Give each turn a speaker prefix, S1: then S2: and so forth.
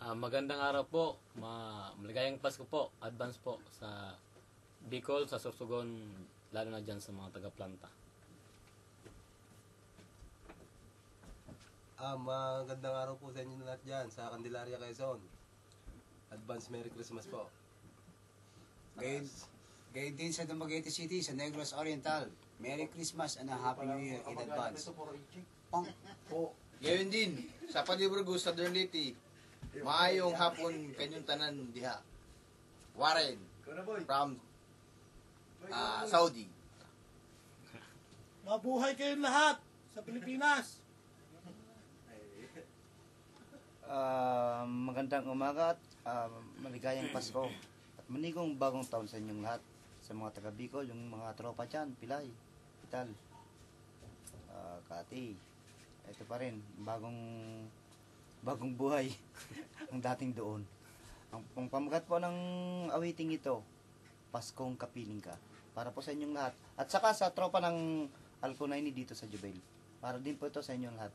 S1: Magandang araw po. Maligayang Pasko po. Advance po sa Bicol, sa Sorsogon, lalo na dyan sa mga taga-planta.
S2: Magandang araw po sa inyo na lahat dyan sa Candelaria, Quezon. Advance Merry Christmas po.
S3: Gayon din sa Dumaguete City, sa Negros Oriental. Merry Christmas and a Happy New Year in advance.
S4: Gayon din sa Paniburgo, Southern Leyte. Maayong hapon kanyong tanan diha. Warren from Saudi.
S5: Mabuhay kayong lahat sa Pilipinas.
S6: Magandang umaga at maligayang Pasko at manigong bagong taon sa inyong lahat, sa mga taga Bicol, yung mga tropa dyan, Pilay, Vital, Kati. Ito pa rin, bagong buhay ang dating doon. Ang pamagat po ng awiting ito, Paskong Kapiling Ka, para po sa inyong lahat. At saka sa tropa ng Alconaini dito sa Jubail, para din po ito sa inyong lahat.